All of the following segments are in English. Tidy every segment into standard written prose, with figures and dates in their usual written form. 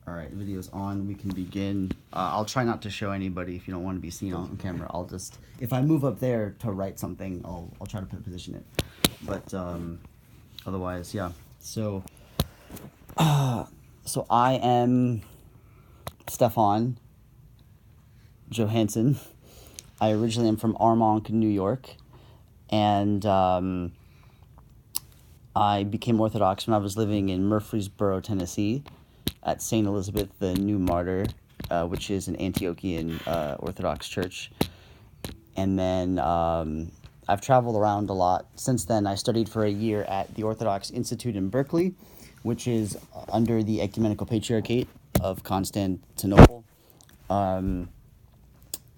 All right, video's on. We can begin. I'll try not to show anybody if you don't want to be seen on camera. I'll just, if I move up there to write something, I'll try to position it. But otherwise, yeah. So I am Stefan Johansson. I originally am from Armonk, New York, and I became Orthodox when I was living in Murfreesboro, Tennessee, at St. Elizabeth the New Martyr, which is an Antiochian Orthodox church. And then I've traveled around a lot. Since then, I studied for a year at the Orthodox Institute in Berkeley, which is under the Ecumenical Patriarchate of Constantinople.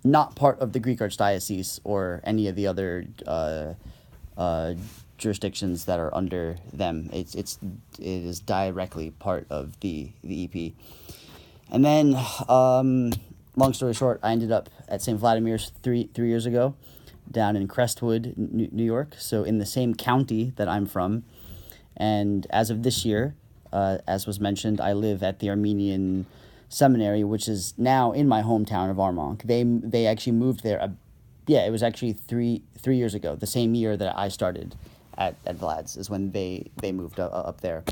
Not part of the Greek Archdiocese or any of the other jurisdictions that are under them. It is directly part of the EP. And then, long story short, I ended up at St. Vladimir's three years ago, down in Crestwood, New York, so in the same county that I'm from. And as of this year, as was mentioned, I live at the Armenian Seminary, which is now in my hometown of Armonk. They actually moved there. It was actually three years ago, the same year that I started at Vlad's is when they moved up there.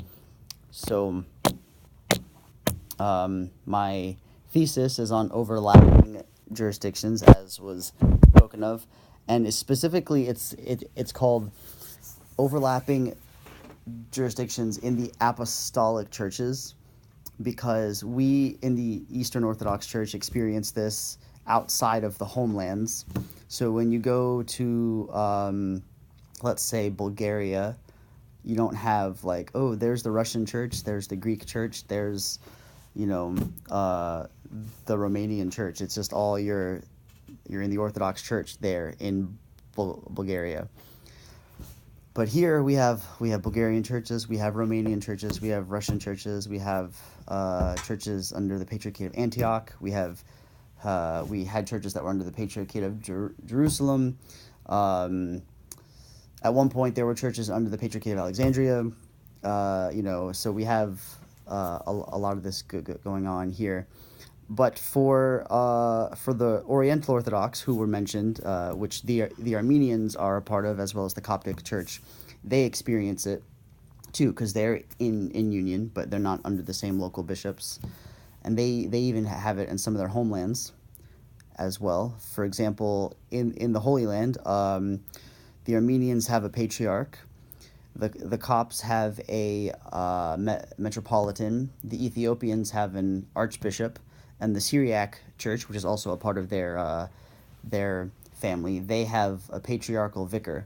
So my thesis is on overlapping jurisdictions, as was spoken of, and specifically it's called overlapping jurisdictions in the apostolic churches, because we in the Eastern Orthodox Church experience this outside of the homelands. So when you go to, let's say, Bulgaria, you don't have like, oh, there's the Russian church, there's the Greek church, there's, the Romanian church. It's just all you're in the Orthodox Church there in Bulgaria. But here we have Bulgarian churches, we have Romanian churches, we have Russian churches, we have churches under the Patriarchate of Antioch. We had churches that were under the Patriarchate of Jerusalem. At one point, there were churches under the Patriarchate of Alexandria. So we have a lot of this going on here. But for the Oriental Orthodox, who were mentioned, which the Armenians are a part of, as well as the Coptic Church, they experience it too, because they're in union, but they're not under the same local bishops, and they even have it in some of their homelands as well. For example, in the Holy Land, the Armenians have a patriarch. The Copts have a metropolitan. The Ethiopians have an archbishop. And the Syriac Church, which is also a part of their family, they have a patriarchal vicar.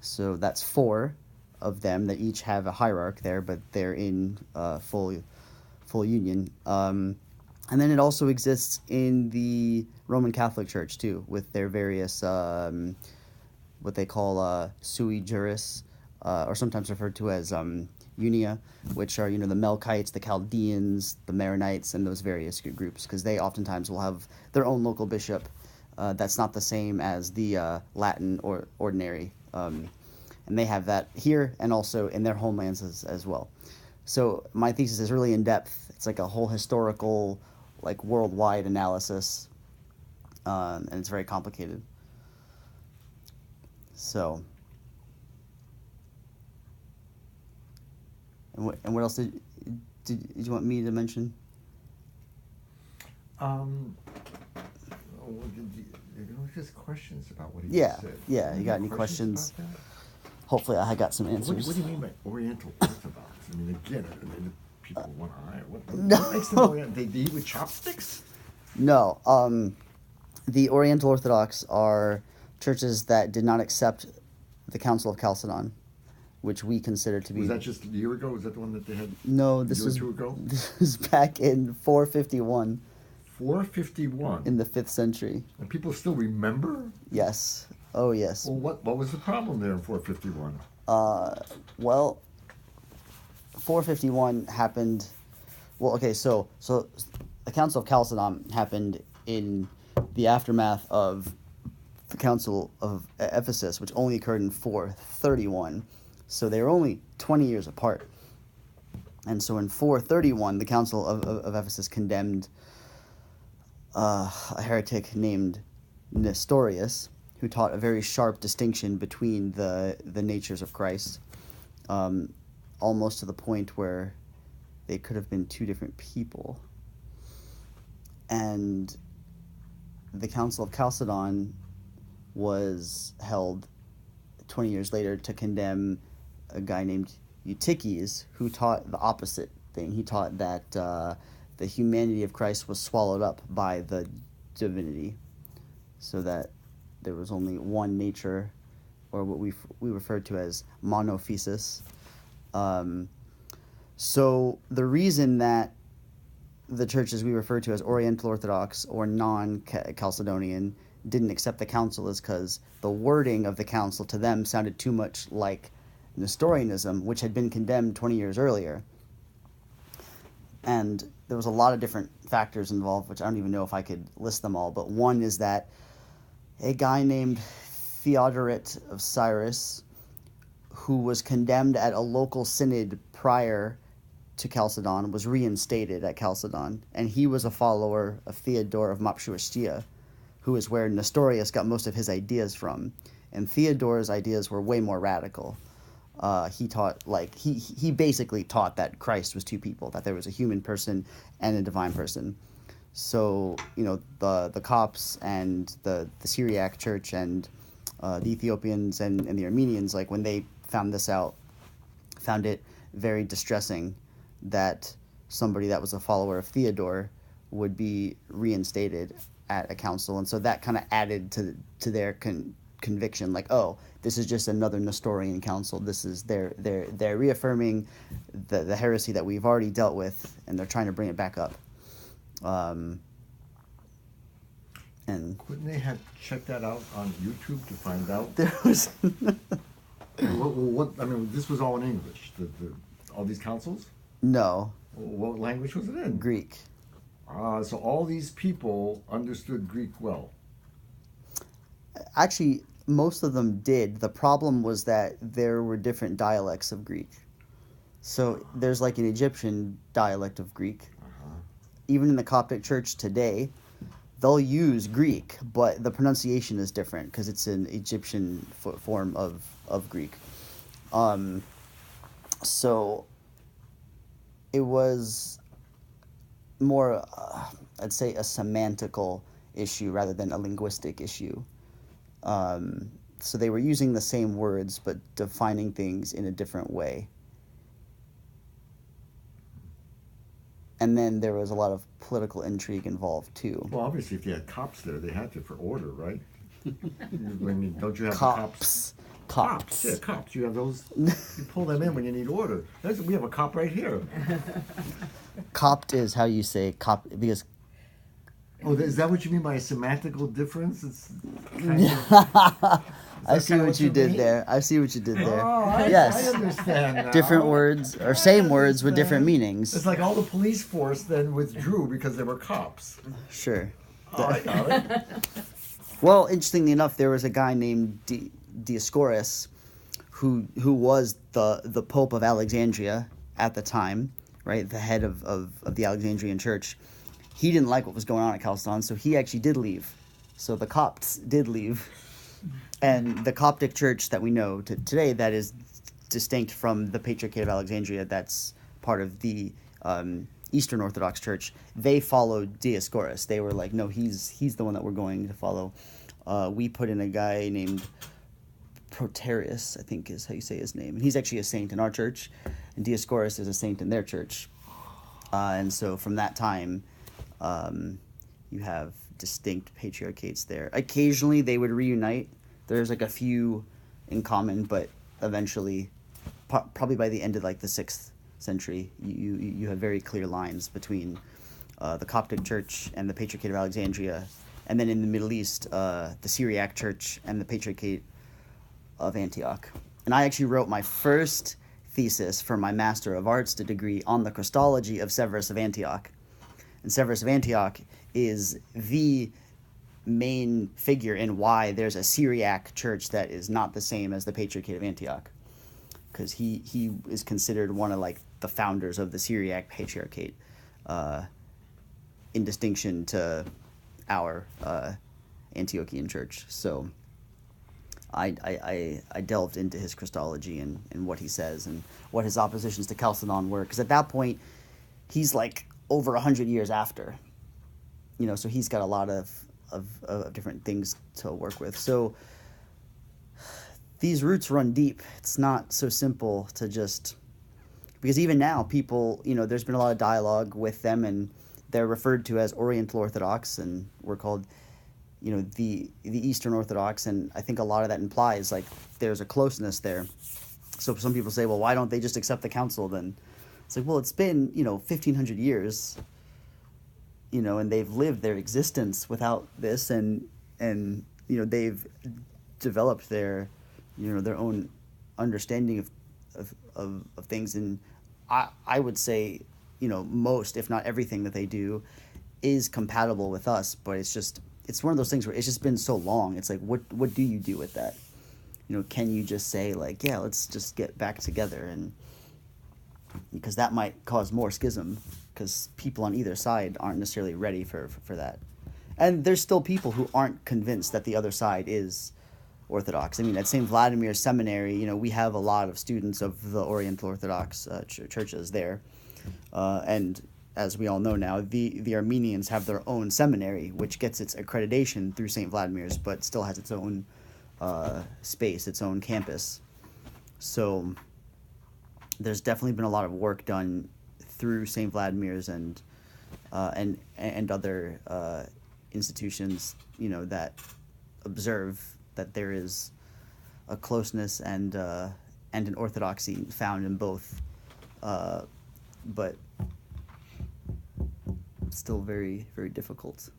So that's 4 of them that each have a hierarch there, but they're in full union. And then it also exists in the Roman Catholic Church too, with their various what they call sui juris, or sometimes referred to as unia, which are, the Melkites, the Chaldeans, the Maronites, and those various groups, because they oftentimes will have their own local bishop that's not the same as the Latin or ordinary. And they have that here and also in their homelands as well. So my thesis is really in depth. It's like a whole historical, like worldwide analysis, and it's very complicated. So... And what else did you want me to mention? Just questions about what he said. Yeah. You got any questions? Hopefully, I got some answers. What do you mean by Oriental Orthodox? I mean, again, people want to hire. What makes them Oriental? They eat with chopsticks? No. The Oriental Orthodox are churches that did not accept the Council of Chalcedon, which we consider to be... Was that just a year ago? Was that the one that they had No, this was 2 ago? This was back in 451. 451? In the 5th century. And people still remember? Yes. Oh, yes. Well, what was the problem there in 451? Well, 451 happened... Well, okay, so the Council of Chalcedon happened in the aftermath of the Council of Ephesus, which only occurred in 431. So they were only 20 years apart. And so in 431, the Council of Ephesus condemned a heretic named Nestorius, who taught a very sharp distinction between the natures of Christ, almost to the point where they could have been two different people. And the Council of Chalcedon was held 20 years later to condemn a guy named Eutyches, who taught the opposite thing. He taught that the humanity of Christ was swallowed up by the divinity, so that there was only one nature, or what we refer to as monophysis. So the reason that the churches we refer to as Oriental Orthodox or non-Chalcedonian didn't accept the council is because the wording of the council to them sounded too much like Nestorianism, which had been condemned 20 years earlier. And there was a lot of different factors involved, which I don't even know if I could list them all, but one is that a guy named Theodoret of Cyrus, who was condemned at a local synod prior to Chalcedon, was reinstated at Chalcedon, and he was a follower of Theodore of Mopsuestia, who is where Nestorius got most of his ideas from. And Theodore's ideas were way more radical. He taught, he basically taught that Christ was two people, that there was a human person and a divine person. So, the Copts and the Syriac church and the Ethiopians and the Armenians, when they found this out, found it very distressing that somebody that was a follower of Theodore would be reinstated at a council. And so that kind of added to their conviction, this is just another Nestorian council. This is they're reaffirming the heresy that we've already dealt with, and they're trying to bring it back up. And couldn't they have checked that out on YouTube to find out? there was what I mean, this was all in English. All these councils. no What language was it in? Greek. So all these people understood Greek well. Actually, most of them did. The problem was that there were different dialects of Greek. So there's an Egyptian dialect of Greek. Even in the Coptic church today, they'll use Greek, but the pronunciation is different because it's an Egyptian form of Greek. So it was more, I'd say, a semantical issue rather than a linguistic issue. So they were using the same words but defining things in a different way. And then there was a lot of political intrigue involved too. Well, obviously, if you had cops there, they had to for order, right? Don't you have Cops. the cops? Yeah, cops. You have those. You pull them in when you need order. We have a cop right here. Copt is how you say cop, because Oh, is that what you mean by a semantical difference? It's kind of, I see what you did there. I see what you did there. I Yes. understand now. Different words or same words with different meanings. It's like all the police force then withdrew because they were cops. Sure. Oh, I got it. Well, interestingly enough, there was a guy named Dioscorus who was the Pope of Alexandria at the time, right? The head of the Alexandrian church. He didn't like what was going on at Chalcedon, so he actually did leave. So the Copts did leave. And the Coptic church that we know today, that is distinct from the Patriarchate of Alexandria, that's part of the Eastern Orthodox Church, they followed Dioscorus. They were like, no, he's the one that we're going to follow. We put in a guy named Proterius, I think is how you say his name. And he's actually a saint in our church, and Dioscorus is a saint in their church. And so from that time, you have distinct patriarchates there. Occasionally they would reunite. There's a few in common, but eventually, probably by the end of the 6th century, you have very clear lines between the Coptic Church and the Patriarchate of Alexandria, and then in the Middle East, the Syriac Church and the Patriarchate of Antioch. And I actually wrote my first thesis for my Master of Arts degree on the Christology of Severus of Antioch. And Severus of Antioch is the main figure in why there's a Syriac church that is not the same as the Patriarchate of Antioch, because he is considered one of the founders of the Syriac Patriarchate, in distinction to our Antiochian church. So I delved into his Christology and what he says and what his oppositions to Chalcedon were, because at that point he's like over 100 years after, so he's got a lot of different things to work with. So these roots run deep. It's not so simple to just, because even now people, there's been a lot of dialogue with them, and they're referred to as Oriental Orthodox, and we're called, the Eastern Orthodox, and I think a lot of that implies like there's a closeness there. So some people say, well, why don't they just accept the council then? It's like, well, it's been 1,500 years, and they've lived their existence without this, and they've developed their their own understanding of things, and I would say most, if not everything that they do is compatible with us, but it's one of those things where it's just been so long. It's like, what do you do with that? Can you just say like, yeah, let's just get back together? And because that might cause more schism, because people on either side aren't necessarily ready for that. And there's still people who aren't convinced that the other side is Orthodox. I mean, at St. Vladimir Seminary, we have a lot of students of the Oriental Orthodox churches there. And as we all know now, the Armenians have their own seminary, which gets its accreditation through St. Vladimir's, but still has its own space, its own campus. So there's definitely been a lot of work done through St. Vladimir's and other institutions, that observe that there is a closeness and an orthodoxy found in both, but still very, very difficult.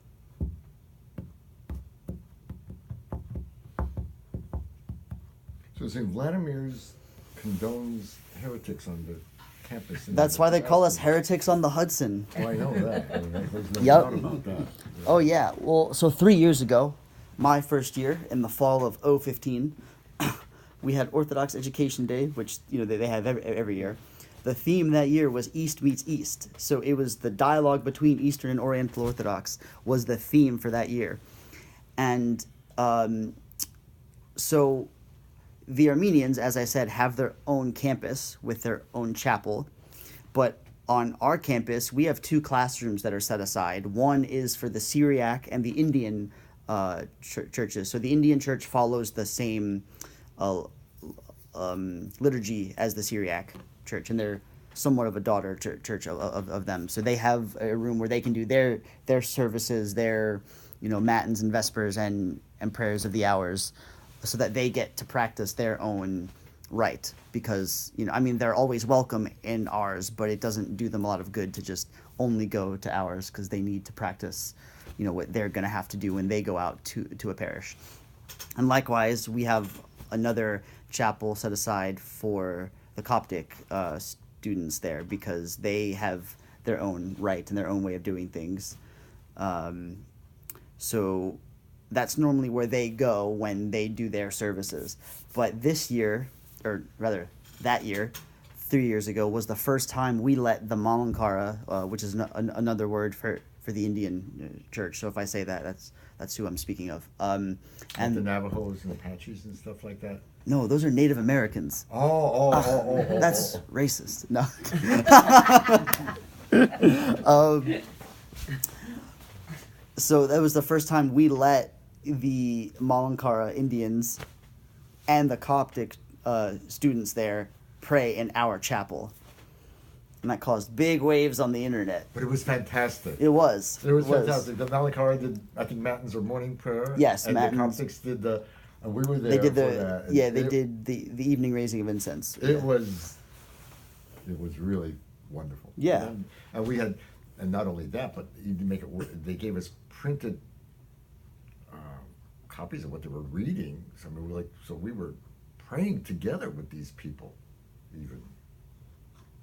So St. Vladimir's condones heretics on the campus. That's why they call us heretics on the Hudson. Oh, I know that. There's no Yep. doubt about that. Yeah. Oh, yeah. Well, so 3 years ago, my first year, in the fall of 2015, we had Orthodox Education Day, which, they have every year. The theme that year was East meets East. So it was the dialogue between Eastern and Oriental Orthodox was the theme for that year. And so the Armenians, as I said, have their own campus with their own chapel. But on our campus, we have 2 classrooms that are set aside. One is for the Syriac and the Indian churches. So the Indian church follows the same liturgy as the Syriac church, and they're somewhat of a daughter church of them. So they have a room where they can do their services, their matins and vespers and prayers of the hours, so that they get to practice their own rite. Because they're always welcome in ours, but it doesn't do them a lot of good to just only go to ours, because they need to practice what they're going to have to do when they go out to a parish. And likewise, we have another chapel set aside for the Coptic students there, because they have their own rite and their own way of doing things. So that's normally where they go when they do their services. But this year, or rather that year, 3 years ago, was the first time we let the Malankara, which is another word for the Indian church. So if I say that, that's who I'm speaking of. And the Navajos and Apaches and stuff like that. No, those are Native Americans. Oh. That's racist. No. So that was the first time we let the Malankara Indians and the Coptic students there pray in our chapel. And that caused big waves on the internet. But it was fantastic. It was. It was fantastic. The Malankara did, I think, matins or morning prayer. Yes, and matins. the Coptics did the, and we were there They did for that. they did the evening raising of incense. It was really wonderful. Yeah. And we had, and not only that, but you make it. They gave us printed copies of what they were reading. So we were praying together with these people, even.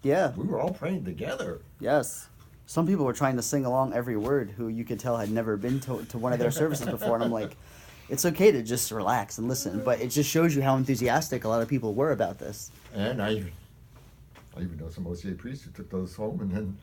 Yeah. We were all praying together. Yes. Some people were trying to sing along every word who you could tell had never been to one of their services before. And I'm like, it's okay to just relax and listen. But it just shows you how enthusiastic a lot of people were about this. And I I even know some OCA priests who took those home and then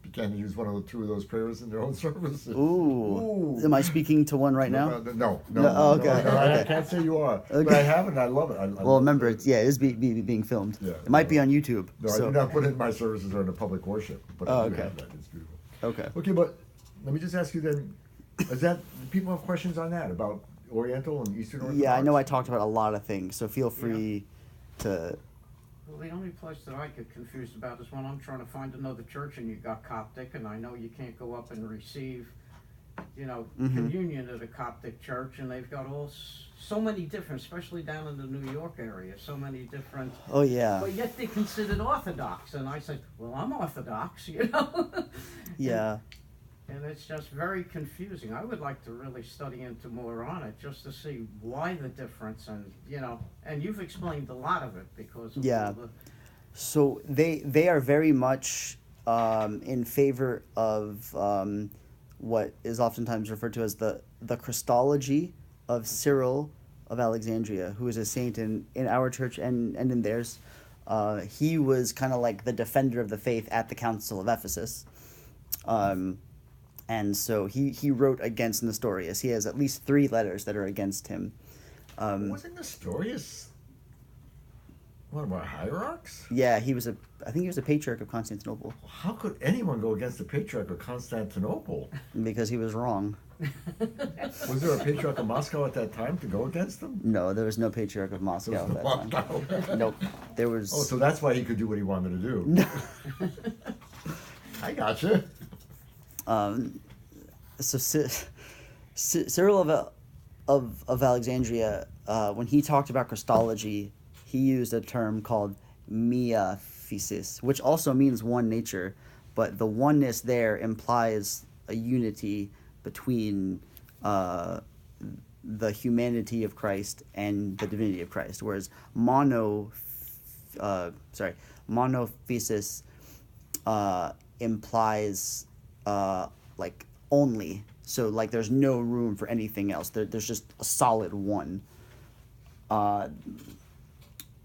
began to use two of those prayers in their own services. Ooh. Am I speaking to one right now? No. Oh, okay. I can't say you are, but I have it and I love it. Well, remember, it is being filmed. Yeah, it might be on YouTube. No, I do not put it in my services or in a public worship, but I do have that. It's beautiful. Okay. Okay, but let me just ask you then, do people have questions on that, about Oriental and Eastern Orthodox? Yeah, I know I talked about a lot of things, so feel free to... Well, the only place that I get confused about is when I'm trying to find another church and you got Coptic, and I know you can't go up and receive, communion at a Coptic church, and they've got so many different, especially down in the New York area, so many different. Oh yeah. But yet they're considered Orthodox, and I said, well, I'm Orthodox, Yeah. And it's just very confusing. I would like to really study into more on it, just to see why the difference, and and you've explained a lot of it because of So they are very much in favor of what is oftentimes referred to as the Christology of Cyril of Alexandria, who is a saint in our church and in theirs. He was kind of like the defender of the faith at the Council of Ephesus. And so he wrote against Nestorius. He has at least 3 letters that are against him. Wasn't Nestorius one of our hierarchs? Yeah, I think he was a patriarch of Constantinople. How could anyone go against the patriarch of Constantinople? Because he was wrong. Was there a patriarch of Moscow at that time to go against him? No, there was no patriarch of Moscow at that time. Nope. There was... Oh, so that's why he could do what he wanted to do. No. I gotcha. So Cyril of Alexandria, when he talked about Christology, he used a term called Thesis, which also means one nature, but the oneness there implies a unity between the humanity of Christ and the divinity of Christ, whereas monothesis implies like only, so like there's no room for anything else. There's just a solid one.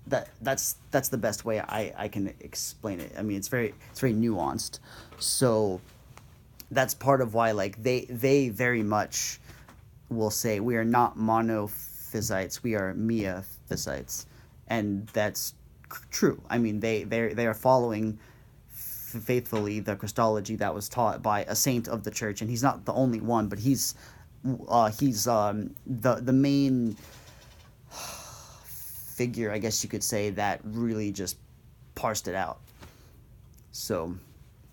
That's the best way I can explain it. I mean, it's very nuanced. So that's part of why they very much will say we are not monophysites, we are miaphysites, and that's true. I mean, they are following faithfully the Christology that was taught by a saint of the church, and he's not the only one, but he's the main figure, I guess you could say, that really just parsed it out. So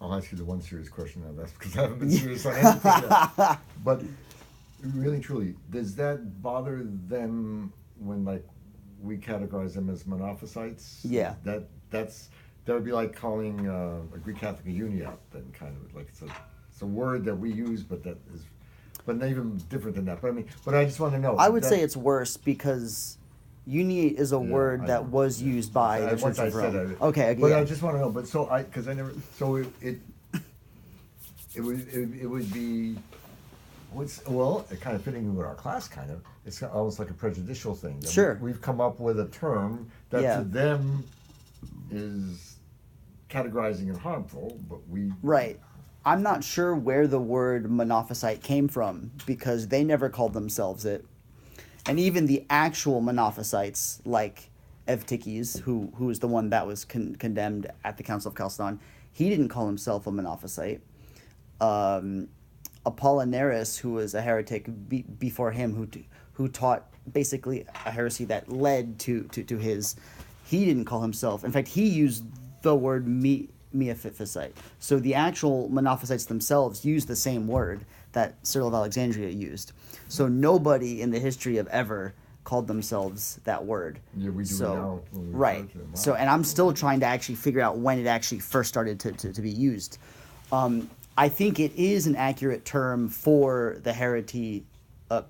I'll ask you the one serious question now. That's because I haven't been serious on anything yet. But really, truly, does that bother them when we categorize them as monophysites? Yeah. That would be like calling a Greek Catholic a uniat, then kind of like it's a word that we use, but that is, but not even different than that. But I just want to know. I would say it's worse because uniate is a word that was used by the Church of Rome. Okay, but I just want to know. But it would be. Well, it kind of fitting with our class, kind of. It's almost like a prejudicial thing. Sure. We've come up with a term that to them is categorizing and harmful, but we... Right. I'm not sure where the word monophysite came from, because they never called themselves it. And even the actual monophysites, like Evtyches, who is the one that was condemned at the Council of Chalcedon, he didn't call himself a monophysite. Apollinaris, who was a heretic before him, who taught basically a heresy that led to his, he didn't call himself. In fact, he used the word miaphysite. So the actual monophysites themselves used the same word that Cyril of Alexandria used. So nobody in the history of ever called themselves that word. Yeah, we do now. Right. So, and I'm still trying to actually figure out when it actually first started to be used. I think it is an accurate term for the heresy of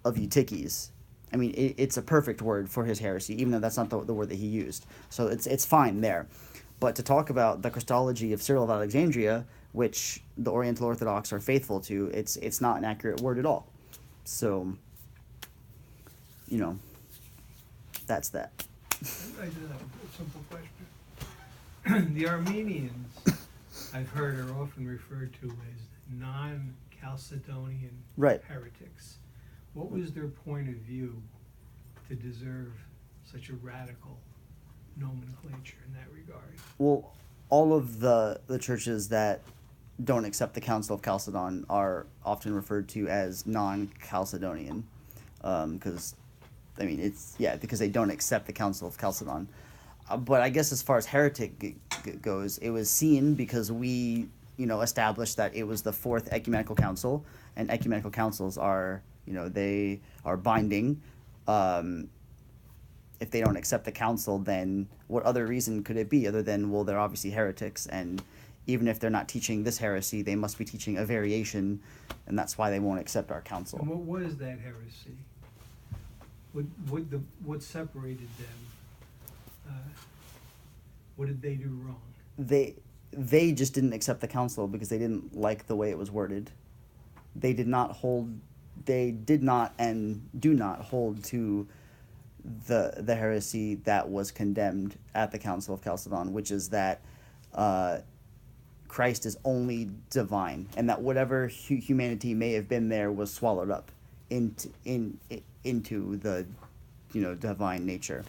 Eutyches. I mean, it's a perfect word for his heresy, even though that's not the word that he used. So it's fine there. But to talk about the Christology of Cyril of Alexandria, which the Oriental Orthodox are faithful to, it's not an accurate word at all. So, that's that. I just have a simple question. The Armenians, I've heard, are often referred to as non-Chalcedonian Right. heretics. What was their point of view to deserve such a radical nomenclature in that regard? Well, all of the churches that don't accept the Council of Chalcedon are often referred to as non-Chalcedonian, because, I mean, because they don't accept the Council of Chalcedon. But I guess as far as heretic goes, it was seen because we, established that it was the fourth ecumenical council, and ecumenical councils are, they are binding. If they don't accept the council, then what other reason could it be other than, well, they're obviously heretics, and even if they're not teaching this heresy, they must be teaching a variation, and that's why they won't accept our council. And what was that heresy? What separated them? What did they do wrong? They just didn't accept the council because they didn't like the way it was worded. They did not and do not hold to the heresy that was condemned at the Council of Chalcedon, which is that Christ is only divine, and that whatever humanity may have been there was swallowed up into the divine nature.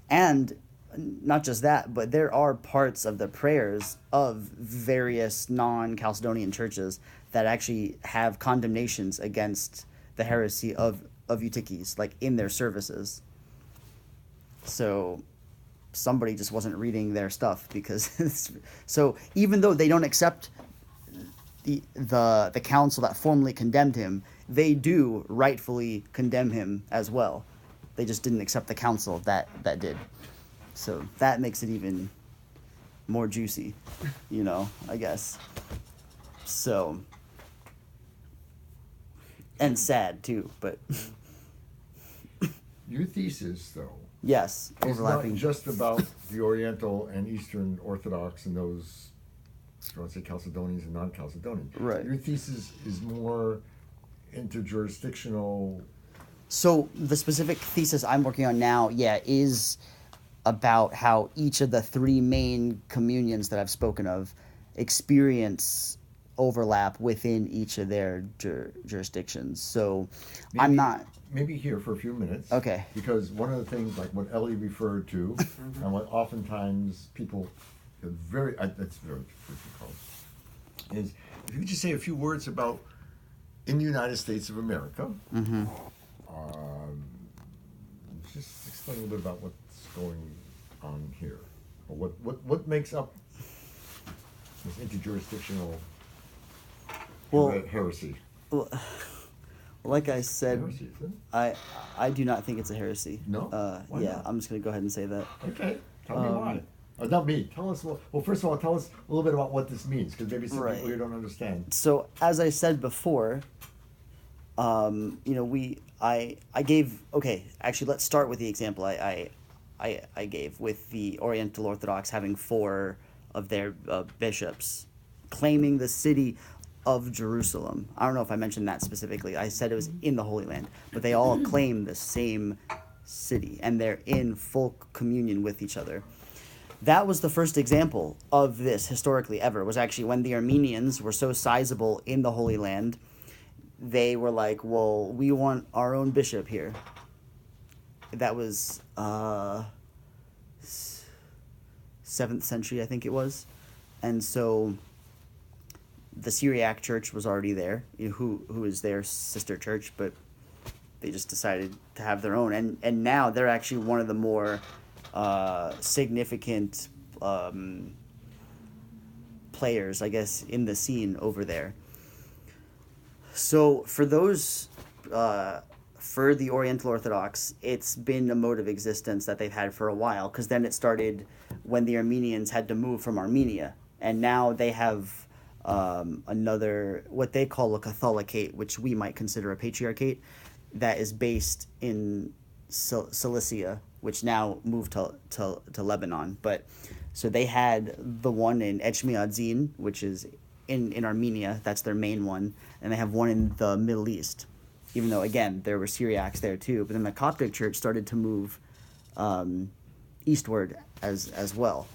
And not just that, but there are parts of the prayers of various non-Chalcedonian churches that actually have condemnations against the heresy of Eutyches, like in their services. So somebody just wasn't reading their stuff, because so even though they don't accept the council that formally condemned him, they do rightfully condemn him as well. They just didn't accept the council that did. So that makes it even more juicy, I guess. So, and sad too, but Your thesis, though, yes, is overlapping. not just about the Oriental and Eastern Orthodox and those, I want to say Chalcedonians and non-Chalcedonians. Right. Your thesis is more interjurisdictional. So the specific thesis I'm working on now, is about how each of the three main communions that I've spoken of experience overlap within each of their jurisdictions. So I'm not... Maybe here for a few minutes. Okay. Because one of the things, like what Ellie referred to, and what oftentimes people that's very difficult, is if you could just say a few words about, in the United States of America, just explain a little bit about what's going on here, or what makes up this interjurisdictional heresy. Well, like I said, Heresy, isn't it? I do not think it's a heresy. No? Why Yeah, not? I'm just going to go ahead and say that. Okay, tell me why. Not me. Tell us. Well, first of all, tell us a little bit about what this means, because maybe some Right. people here don't understand. So as I said before, I gave, okay, actually let's start with the example I gave with the Oriental Orthodox having 4 of their bishops claiming the city of Jerusalem. I don't know if I mentioned that specifically. I said it was in the Holy Land, but they all claim the same city, and they're in full communion with each other. That was the first example of this historically ever, was actually when the Armenians were so sizable in the Holy Land, they were like, well, we want our own bishop here. That was 7th century, I think it was. And so the Syriac church was already there, who is their sister church, but they just decided to have their own. And now they're actually one of the more significant players, I guess, in the scene over there. So for those, for the Oriental Orthodox, it's been a mode of existence that they've had for a while, because then it started when the Armenians had to move from Armenia, and now they have another, what they call a Catholicate, which we might consider a patriarchate, that is based in Cilicia, which now moved to Lebanon. But so they had the one in Echmiadzin, which is in Armenia. That's their main one, and they have one in the Middle East, even though again there were Syriacs there too. But then the Coptic church started to move eastward as well.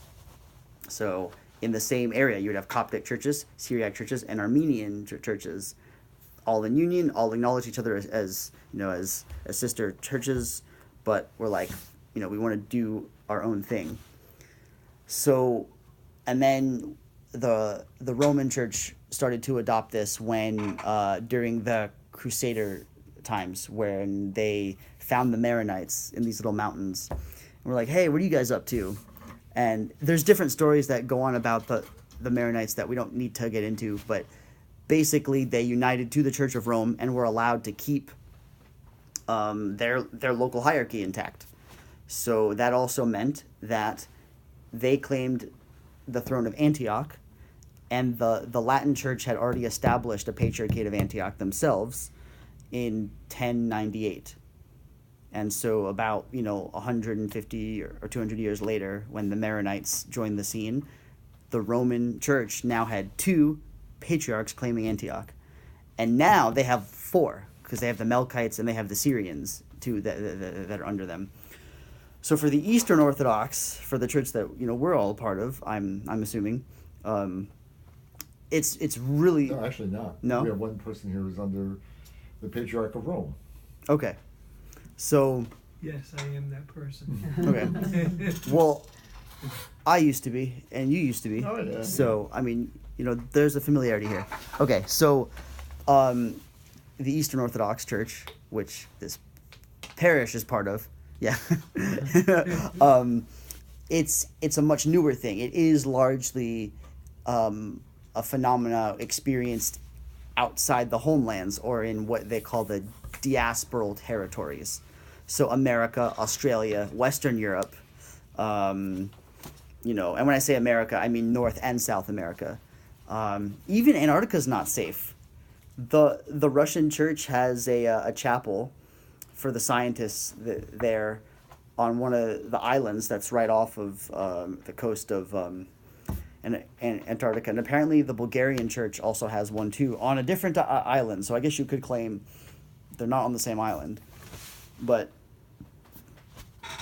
So in the same area, you would have Coptic churches, Syriac churches, and Armenian churches, all in union, all acknowledge each other as sister churches, but we're like, we want to do our own thing. So, and then the Roman Church started to adopt this when during the Crusader times, when they found the Maronites in these little mountains. And we're like, hey, what are you guys up to? And there's different stories that go on about the Maronites that we don't need to get into, but basically they united to the Church of Rome and were allowed to keep their local hierarchy intact. So that also meant that they claimed the throne of Antioch, and the Latin Church had already established a Patriarchate of Antioch themselves in 1098. And so about, 150 or 200 years later, when the Maronites joined the scene, the Roman Church now had 2 patriarchs claiming Antioch. And now they have 4, because they have the Melkites and they have the Syrians, too, that are under them. So for the Eastern Orthodox, for the church that, we're all a part of, I'm assuming, it's really... No, actually not. No? We have one person here who's under the Patriarch of Rome. Okay. So... Yes, I am that person. Okay. Well, I used to be, and you used to be. Oh, yeah. So, there's a familiarity here. Okay, so the Eastern Orthodox Church, which this parish is part of, yeah, it's a much newer thing. It is largely a phenomena experienced outside the homelands, or in what they call the diasporal territories. So America, Australia, Western Europe, and when I say America, I mean North and South America. Even Antarctica's not safe. The Russian church has a chapel for the scientists there on one of the islands that's right off of the coast of Antarctica. And apparently the Bulgarian church also has one too on a different island. So I guess you could claim they're not on the same island. But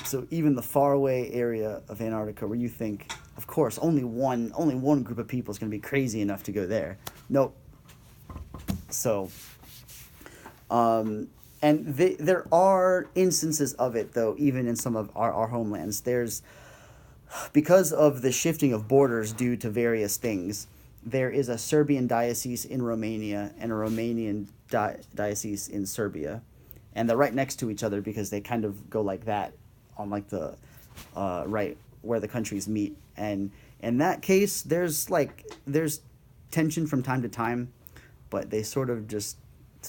so even the faraway area of Antarctica where you think, of course, only one group of people is going to be crazy enough to go there. Nope. So, and there are instances of it, though, even in some of our homelands. There's, because of the shifting of borders due to various things, there is a Serbian diocese in Romania and a Romanian diocese in Serbia. And they're right next to each other because they kind of go like that on like the right where the countries meet. And in that case, there's tension from time to time, but they sort of just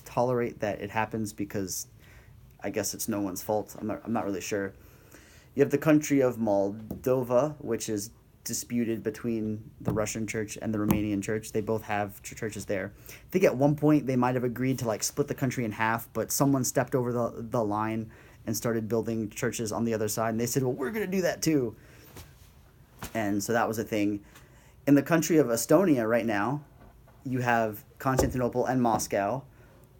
tolerate that it happens because I guess it's no one's fault. I'm not really sure. You have the country of Moldova, which is disputed between the Russian church and the Romanian church. They both have churches there. I think at one point they might have agreed to split the country in half, but someone stepped over the line and started building churches on the other side, and they said, well, we're going to do that too. And so that was a thing. In the country of Estonia right now, you have Constantinople and Moscow.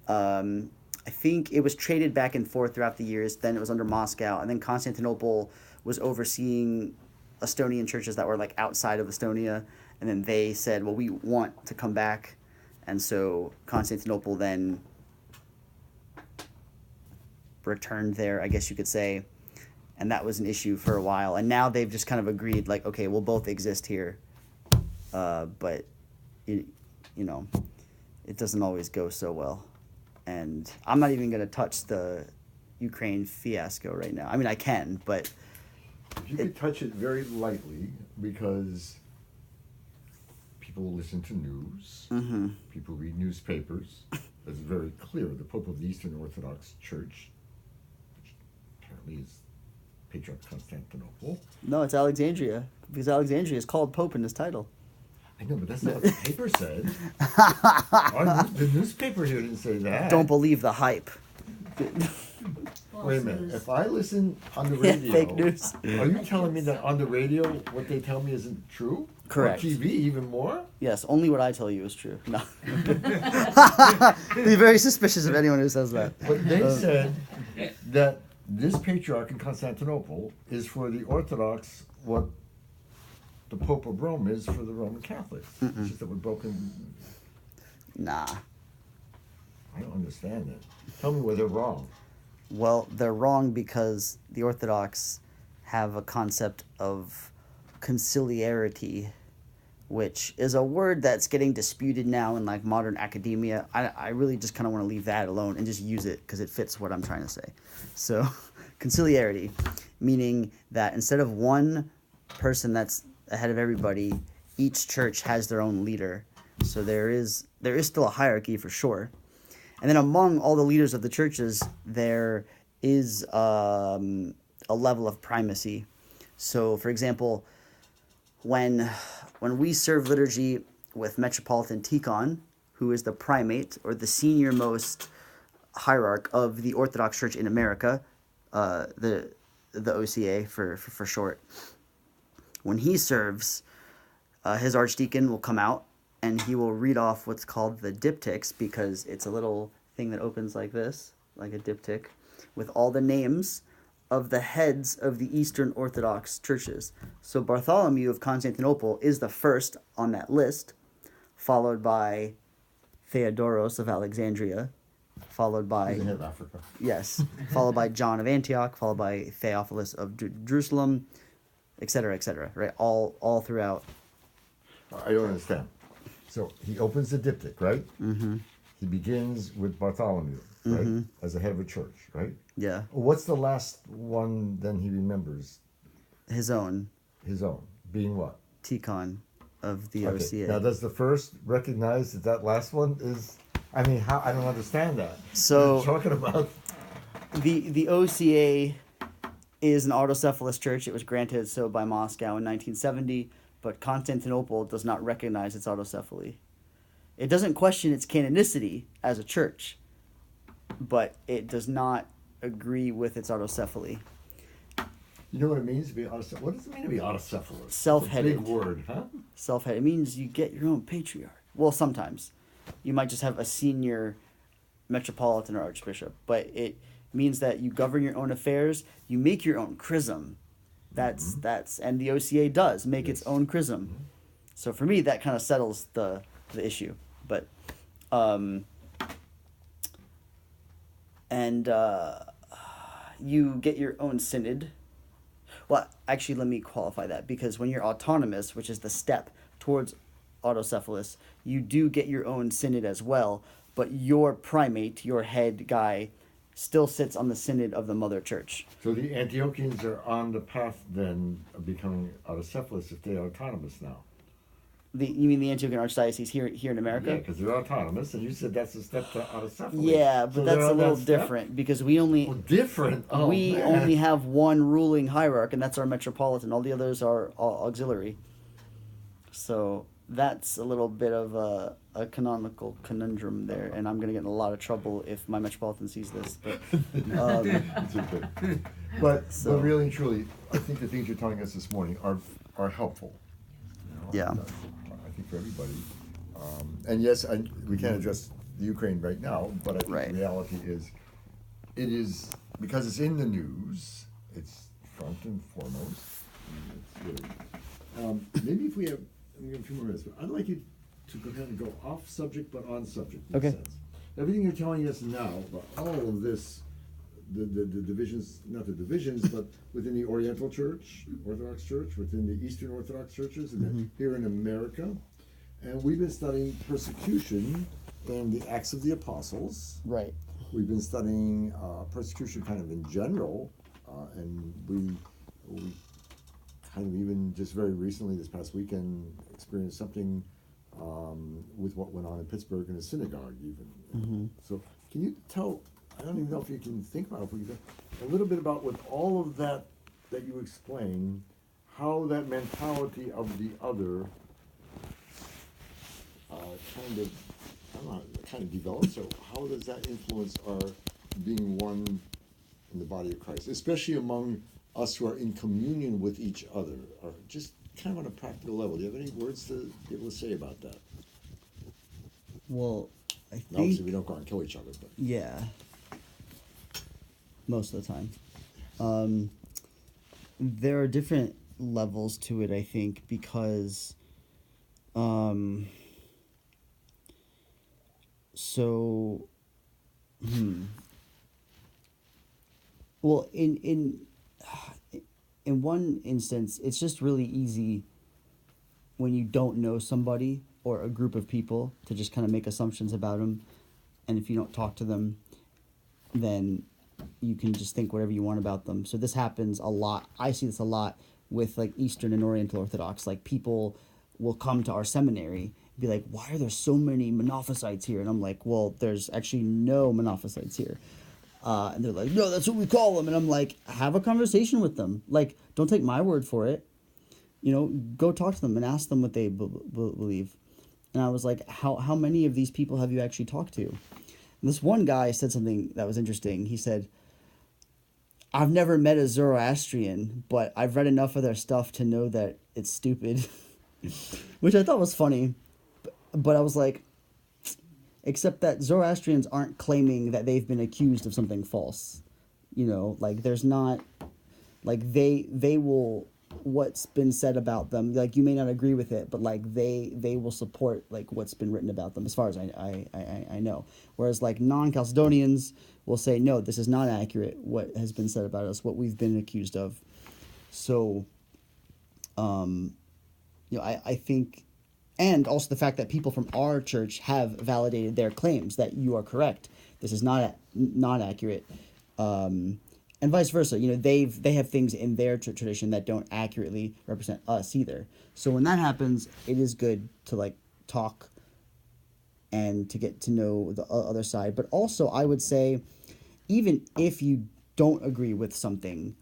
I think it was traded back and forth throughout the years. Then it was under Moscow, and then Constantinople was overseeing Estonian churches that were outside of Estonia, and then they said, well, we want to come back, and so Constantinople then returned there, I guess you could say, and that was an issue for a while, and now they've just kind of agreed, okay, we'll both exist here, but it doesn't always go so well, and I'm not even going to touch the Ukraine fiasco right now. I mean, I can, but you could touch it very lightly because people listen to news, mm-hmm. people read newspapers. It's very clear the Pope of the Eastern Orthodox Church, which apparently is Patriarch Constantinople. No, it's Alexandria, because Alexandria is called Pope in his title. I know, but that's not what the paper said. The newspaper here didn't say that. Don't believe the hype. Wait a minute. If I listen on the radio, fake news. Are you telling me that on the radio what they tell me isn't true? Correct. On TV even more? Yes, only what I tell you is true. No. Be very suspicious of anyone who says that. But they said that this patriarch in Constantinople is for the Orthodox what the Pope of Rome is for the Roman Catholics. It's just that we're broken. Nah. I don't understand that. Tell me where they're wrong. Well, they're wrong because the Orthodox have a concept of conciliarity, which is a word that's getting disputed now in like modern academia. I really just kind of want to leave that alone and just use it because it fits what I'm trying to say. So, conciliarity, meaning that instead of one person that's ahead of everybody, each church has their own leader. So there is still a hierarchy for sure. And then among all the leaders of the churches, there is a level of primacy. So, for example, when we serve liturgy with Metropolitan ThM, who is the primate or the senior most hierarch of the Orthodox Church in America, the OCA for short, when he serves, his archdeacon will come out and he will read off what's called the diptychs, because it's a little thing that opens like this, like a diptych, with all the names of the heads of the Eastern Orthodox churches. So Bartholomew of Constantinople is the first on that list, followed by Theodoros of Alexandria, followed by... He's the head of Africa. Yes, followed by John of Antioch, followed by Theophilus of Jerusalem, etc., right? All throughout. I don't understand. So he opens the diptych, right? Mm-hmm. He begins with Bartholomew, right? As the head of a church, right? Yeah. What's the last one then he remembers? His own. His own. Being what? ThM of the Okay. OCA. Now, does the first recognize that that last one is... I mean, how? I don't understand that. So... You're talking about... The OCA is an autocephalous church. It was granted so by Moscow in 1970, but Constantinople does not recognize its autocephaly. It doesn't question its canonicity as a church, but it does not agree with its autocephaly. You know what it means to be autocephalous? What does it mean to be autocephalous? Self-headed. It's a big word, huh? Self-headed. It means you get your own patriarch. Well, sometimes. You might just have a senior metropolitan or archbishop, but it means that you govern your own affairs, you make your own chrism. That's and the OCA does make its own chrism. So for me, that kind of settles the issue. But you get your own synod. Well, actually, let me qualify that, because when you're autonomous, which is the step towards autocephalous, you do get your own synod as well, but your primate, your head guy, still sits on the synod of the mother church. So the Antiochians are on the path then of becoming autocephalous if they are autonomous now. You mean the Antiochian Archdiocese here in America? Yeah, because they're autonomous, and you said that's a step to autocephaly. Yeah, but So that's they're a on little that step? different, because we only Different? Oh, we man. only have one ruling hierarch, and that's our metropolitan. All the others are all auxiliary. So that's a little bit of a canonical conundrum there, and I'm going to get in a lot of trouble if my metropolitan sees this. But It's okay. But really and truly, I think the things you're telling us this morning are helpful. You know, Yeah. I think for everybody. And yes, we can't address the Ukraine right now, but I think Right. the reality is, it is, because it's in the news, it's front and foremost. And it's really, maybe if we have a few more minutes, but I'd like you to kind of go off subject but on subject. In a Okay. sense. Everything you're telling us now about all of this, the divisions, not the divisions, but within the Oriental Church, Orthodox Church, within the Eastern Orthodox churches, and then here in America. And we've been studying persecution and the Acts of the Apostles. right. We've been studying persecution kind of in general, and we kind of even just very recently, this past weekend, experienced something with what went on in Pittsburgh in a synagogue even. So can you tell, I don't even know if you can think about it, if we can, a little bit about with all of that you explained, how that mentality of the other kind of develops. So how does that influence our being one in the body of Christ, especially among us who are in communion with each other, or just kind of on a practical level? Do you have any words to be able to say about that? Well, I And obviously, think we don't go out and kill each other, but yeah. Most of the time. There are different levels to it, I think, because so well, in one instance, it's just really easy when you don't know somebody or a group of people to just kind of make assumptions about them, and if you don't talk to them, then you can just think whatever you want about them. So this happens a lot. I see this a lot with like Eastern and Oriental Orthodox. Like people will come to our seminary and be like, "Why are there so many Monophysites here?" And I'm like, "Well, there's actually no Monophysites here." And they're like, "No, that's what we call them." And I'm like, "Have a conversation with them. Like, don't take my word for it. Go talk to them and ask them what they believe." And I was like, how many of these people have you actually talked to? And this one guy said something that was interesting. He said, "I've never met a Zoroastrian, but I've read enough of their stuff to know that it's stupid," which I thought was funny. But I was like, except that Zoroastrians aren't claiming that they've been accused of something false. Like there's not, like they will, what's been said about them, like you may not agree with it, but like they will support like what's been written about them as far as I know. Whereas like non-Chalcedonians will say, no, this is not accurate, what has been said about us, what we've been accused of. So I think, and also the fact that people from our church have validated their claims that you are correct, this is not accurate, and vice versa. They have things in their tradition that don't accurately represent us either. So when that happens, it is good to like talk and to get to know the other side. But also, I would say, even if you don't agree with something,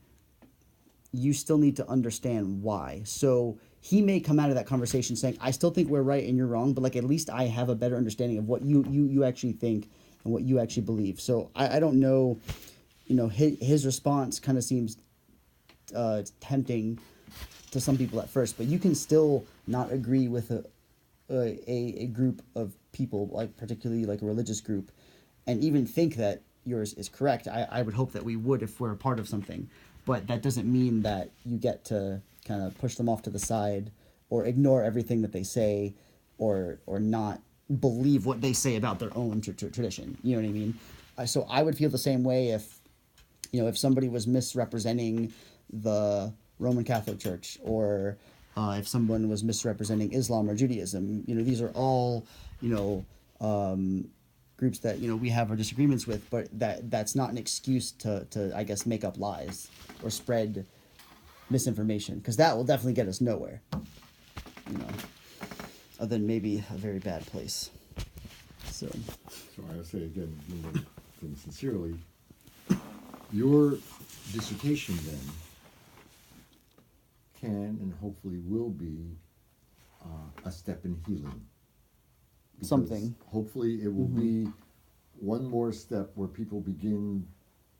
you still need to understand why. So he may come out of that conversation saying, "I still think we're right and you're wrong," but like at least I have a better understanding of what you actually think and what you actually believe. So I don't know, his response kind of seems tempting to some people at first, but you can still not agree with a group of people, like particularly like a religious group, and even think that yours is correct. I would hope that we would if we're a part of something, but that doesn't mean that you get to kind of push them off to the side or ignore everything that they say, or not believe what they say about their own tradition. You know what I mean? So I would feel the same way if somebody was misrepresenting the Roman Catholic Church, or if someone was misrepresenting Islam or Judaism. These are all groups that we have our disagreements with, but that's not an excuse to I guess make up lies or spread misinformation, because that will definitely get us nowhere. Other than maybe a very bad place. So I say again, sincerely, your dissertation then can and hopefully will be a step in healing. Because something. Hopefully it will be one more step where people begin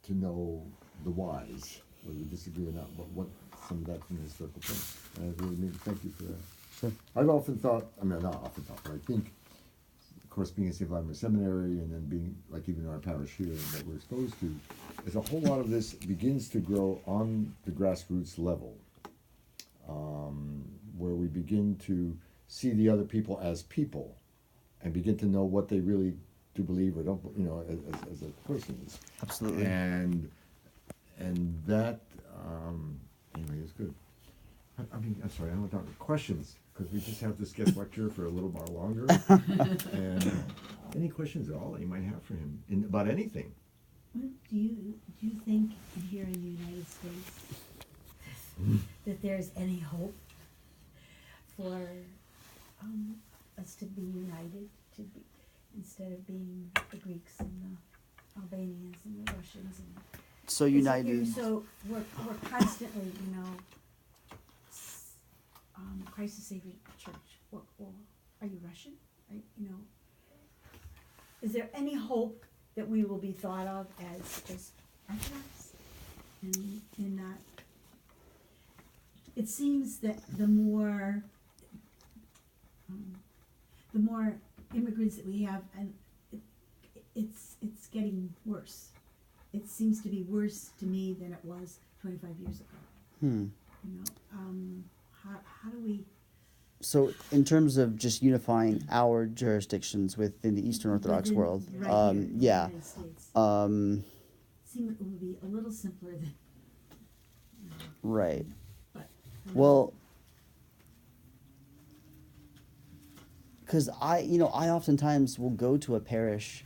to know the whys, whether we disagree or not, but what some of that from the historical point. And I really mean to thank you for that. Sure. I've often thought, not often thought, but I think, of course, being at St. Vladimir Seminary and then being, like even in our parish here that we're exposed to, is a whole lot of this begins to grow on the grassroots level, where we begin to see the other people as people and begin to know what they really do believe or don't, as a person. Absolutely. And that, anyway, is good. I'm sorry, I don't want to talk questions, because we just have this guest lecture for a little while longer. And any questions at all that you might have for him about anything? What do you think here in the United States that there's any hope for us to be united, instead of being the Greeks and the Albanians and the Russians and So united. So we're constantly, Christ the Savior Church. Well, are you Russian? Is there any hope that we will be thought of as just Orthodox and not? It seems that the more immigrants that we have, and it's getting worse. it seems to be worse to me than it was 25 years ago. Hmm. You know, how do we? So, in terms of just unifying our jurisdictions within the Eastern Orthodox within- world, right here in the yeah, United States. um, It would be a little simpler than. right. But Well, because I oftentimes will go to a parish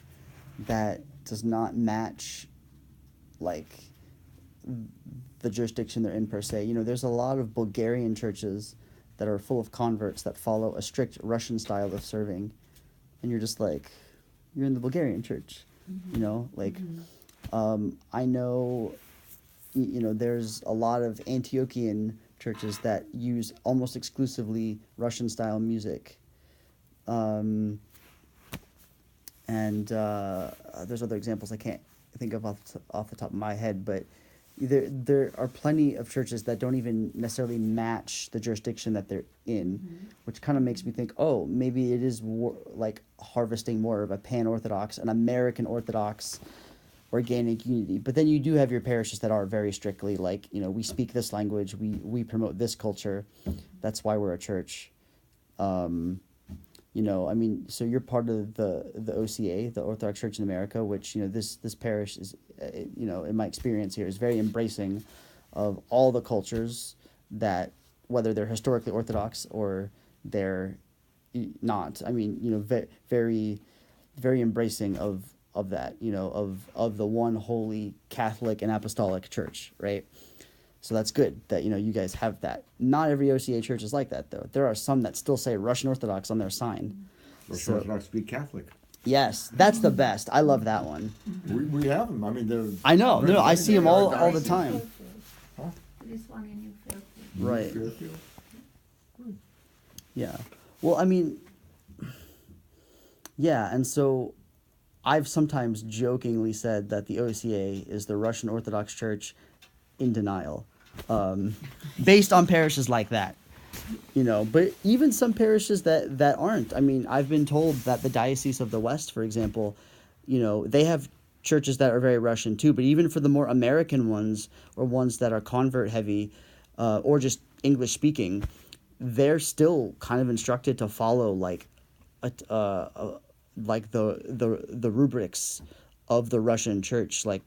that does not match, like, the jurisdiction they're in per se. You know, there's a lot of Bulgarian churches that are full of converts that follow a strict Russian style of serving, and you're just like, you're in the Bulgarian church, you know, like, I know, there's a lot of Antiochian churches that use almost exclusively Russian style music. And there's other examples I can't think of off the top of my head, but there are plenty of churches that don't even necessarily match the jurisdiction that they're in, which kind of makes me think, oh, maybe it is like harvesting more of a pan-Orthodox, an American Orthodox organic unity. But then you do have your parishes that are very strictly like, we speak this language, we promote this culture, that's why we're a church. So you're part of the OCA, the Orthodox Church in America, which, this parish is, in my experience here, is very embracing of all the cultures that, whether they're historically Orthodox or they're not. I mean, very, very embracing of that, of the one holy Catholic and Apostolic Church, right? So that's good that, you guys have that. Not every OCA church is like that, though. There are some that still say Russian Orthodox on their sign. Russian Orthodox speak Catholic. Yes, that's the best. I love that one. We have them. I mean, they're. I know. No, I see them all the time. Huh? There's one in New Fairfield. Right. Fairfield? Yeah. Well, I mean, yeah, and so I've sometimes jokingly said that the OCA is the Russian Orthodox Church in denial, based on parishes like that. But even some parishes that aren't. I mean, I've been told that the Diocese of the West, for example, they have churches that are very Russian too, but even for the more American ones or ones that are convert heavy, or just English speaking, they're still kind of instructed to follow like the rubrics of the Russian church, like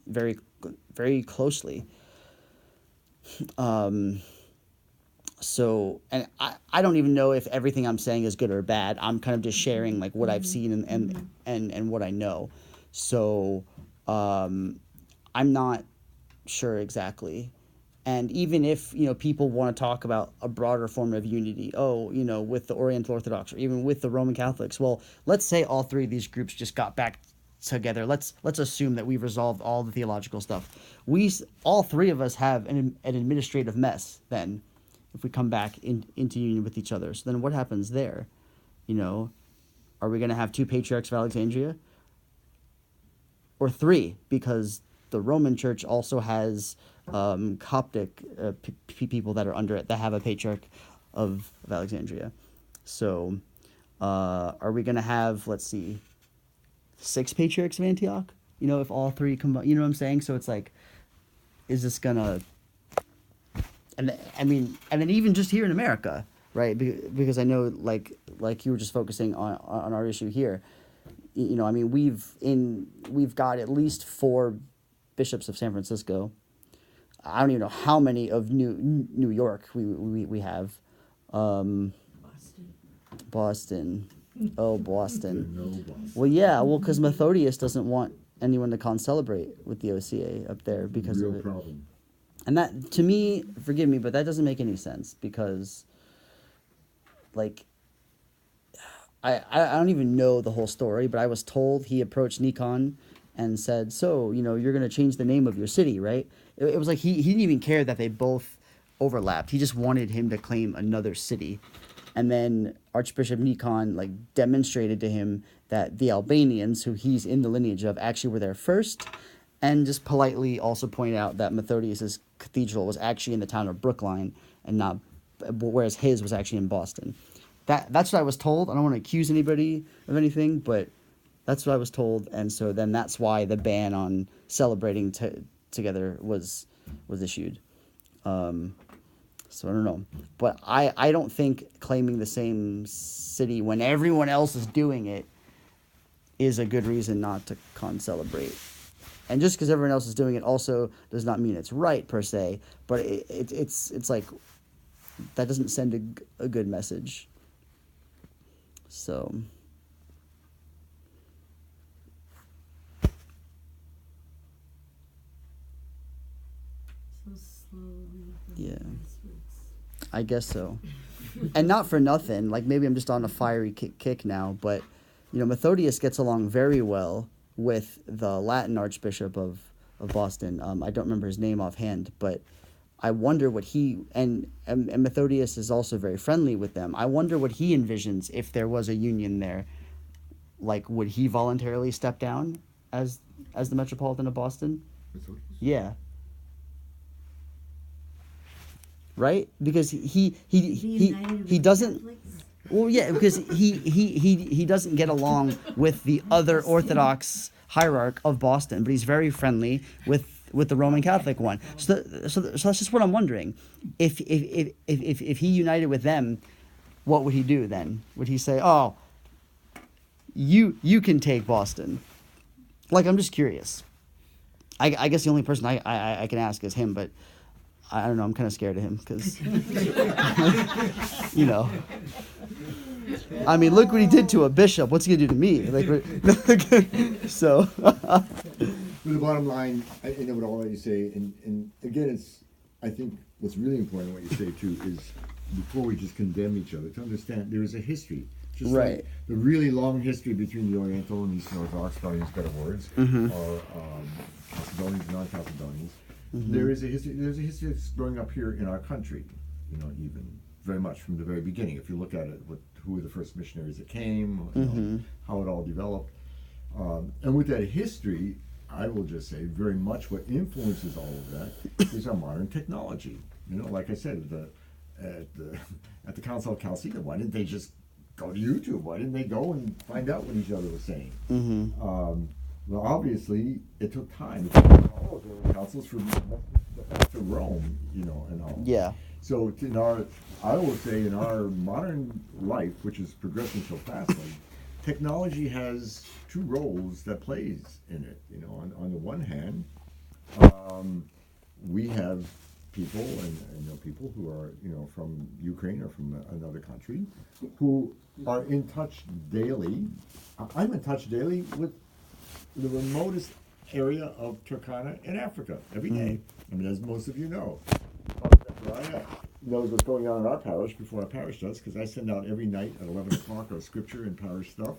very, very closely. So, and I don't even know if everything I'm saying is good or bad. I'm kind of just sharing like what I've seen and what I know. So, I'm not sure exactly. And even if, people want to talk about a broader form of unity, with the Oriental Orthodox or even with the Roman Catholics, well, let's say all three of these groups just got back together. Let's assume that we've resolved all the theological stuff. All three of us have an administrative mess then, if we come back into union with each other. So then what happens there? Are we going to have 2 patriarchs of Alexandria? Or 3, because the Roman Church also has Coptic people that are under it that have a patriarch of Alexandria. So are we going to have, 6 patriarchs of Antioch? If all 3 combine, you know what I'm saying? So it's like, is this going to... And then even just here in America, right? Because I know, like you were just focusing on our issue here. We've got at least 4 bishops of San Francisco. I don't even know how many of New York we have. Boston. Oh, Boston. No, Boston. Well, yeah. Well, because Methodius doesn't want anyone to celebrate with the OCA up there because Real of it. problem. And that, to me, forgive me, but that doesn't make any sense because, I don't even know the whole story, but I was told he approached Nikon and said, so, you're going to change the name of your city, right? It was like he didn't even care that they both overlapped. He just wanted him to claim another city. And then Archbishop Nikon, demonstrated to him that the Albanians, who he's in the lineage of, actually were there first, and just politely also pointed out that Methodius's cathedral was actually in the town of Brookline, and not, whereas his was actually in Boston. That's what I was told. I don't want to accuse anybody of anything, but That's what I was told, and so then that's why the ban on celebrating together was issued. So I don't know, but I don't think claiming the same city when everyone else is doing it is a good reason not to celebrate. And just because everyone else is doing it also does not mean it's right per se, but it's like that doesn't send a good message. So. So slowly. Yeah. Grassroots. I guess so. And not for nothing, like maybe I'm just on a fiery kick now, but Methodius gets along very well with the Latin Archbishop of Boston. I don't remember his name offhand, but I wonder what he and Methodius is also very friendly with them. I wonder what he envisions if there was a union there. Like, would he voluntarily step down as the Metropolitan of Boston? Yeah. Right? Because he doesn't. Catholics? Well, yeah, because he doesn't get along with the other Orthodox hierarch of Boston, but he's very friendly with the Roman Catholic one. So that's just what I'm wondering. If he united with them, what would he do then? Would he say, "Oh, you can take Boston"? Like, I'm just curious. I guess the only person I can ask is him, but I don't know. I'm kind of scared of him because, I mean, look what he did to a bishop. What's he gonna do to me? So. But the bottom line, I know what all that you say, and again, I think what's really important what you say too is before we just condemn each other, to understand there is a history. Just right. Like the really long history between the Oriental and Eastern Orthodox, for use better words, or Chalcedonians and non-Chalcedonians. There is a history. There's a history that's growing up here in our country, even very much from the very beginning. If you look at it, who were the first missionaries that came, how it all developed, and with that history, I will just say very much what influences all of that is our modern technology. Like I said, at the Council of Chalcedon, why didn't they just go to YouTube? Why didn't they go and find out what each other was saying? Well, obviously, it took time. It took all of the councils to Rome, and all. Yeah. So I will say in our modern life, which is progressing so fastly, technology has two roles that plays in it. On the one hand, we have people, and I know people who are, from Ukraine or from another country, who are in touch daily. I'm in touch daily with the remotest area of Turkana in Africa every day. I mean, as most of you know. Zechariah knows what's going on in our parish before our parish does, because I send out every night at 11 o'clock our scripture and parish stuff.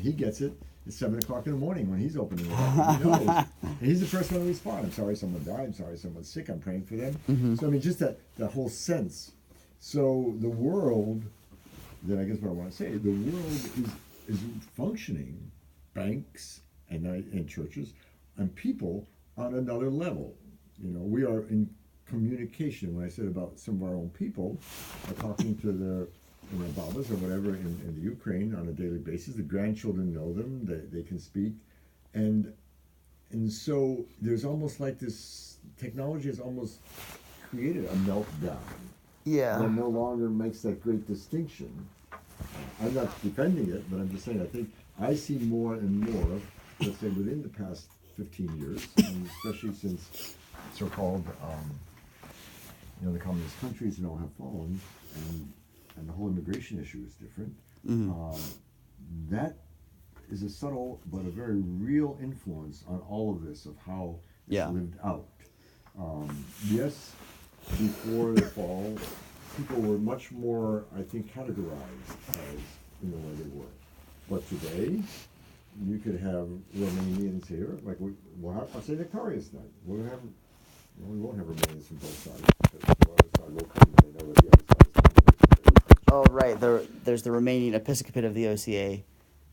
He gets it at 7 o'clock in the morning when he's opening it up. He knows. And he's the first one to respond. I'm sorry someone died. I'm sorry someone's sick. I'm praying for them. So, I mean, just that whole sense. So the world, then I guess what I want to say, the world is functioning, banks, and churches, and people on another level. We are in communication. When I said about some of our own people are talking to their babas or whatever in the Ukraine on a daily basis, the grandchildren know them, they can speak, and so there's almost like this technology has almost created a meltdown. Yeah. That no longer makes that great distinction. I'm not defending it, but I'm just saying I see more and more, let's say within the past 15 years, and especially since so-called, the communist countries and all have fallen, and the whole immigration issue is different. That is a subtle but a very real influence on all of this, of how it's lived out. Yes, before the fall, people were much more, I think, categorized as in the way they were. But today, you could have Romanians here, like I'll say Victoria's night. We won't have Romanians from both sides. Because the other side will come, they know that the other side is coming. Oh, right. There's the Romanian Episcopate of the OCA, and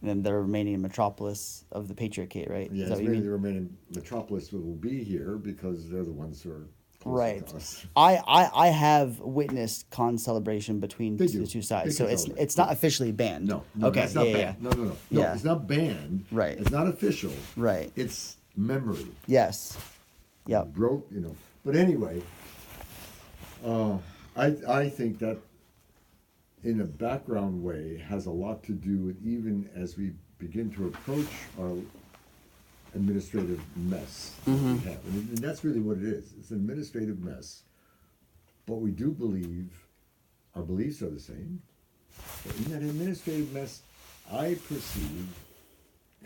then the Romanian Metropolis of the Patriarchate, right? Yeah, Is that what you mean? the Romanian Metropolis will be here because they're the ones who are closer Right. to us. I have witnessed celebration between They the do. two sides, They so can it's celebrate. not officially banned. No, no, Okay. that's not yeah, banned. yeah. No, Yeah. it's not banned. Right. It's not official. Right. It's memory. Yes. Yep. Broke, you know. But anyway, I think that in a background way has a lot to do with, even as we begin to approach our administrative mess that we have. And that's really what it is. It's an administrative mess. But we do believe, our beliefs are the same. But in that administrative mess, I perceive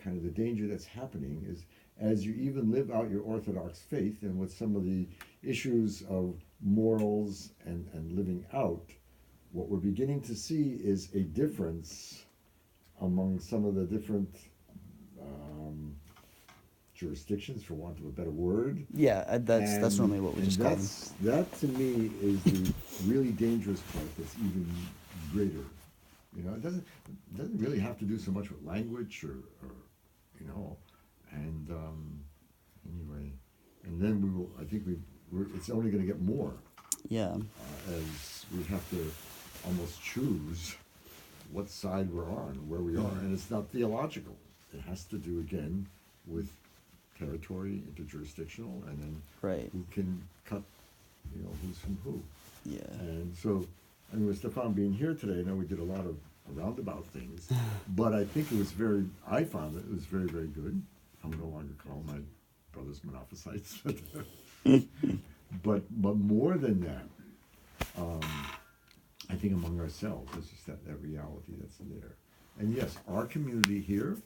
kind of the danger that's happening is as you even live out your Orthodox faith, and with some of the issues of morals and living out, what we're beginning to see is a difference among some of the different jurisdictions, for want of a better word. Yeah, that's normally what we just call them. That to me is the really dangerous part. That's even greater. You know, it doesn't really have to do so much with language or you know, and anyway, and then we will. I think it's only going to get more. Yeah. As we have to almost choose what side we're on, where we are, and it's not theological. It has to do again with territory, interjurisdictional, and then Right. who can cut, you know, who's from who. Yeah. And so, I mean, with Stefan being here today, I know we did a lot of roundabout things, but I think I found it was very, very good. I will no longer call my brothers Monophysites. but more than that, I think among ourselves, it's just that reality that's there. And yes, our community here,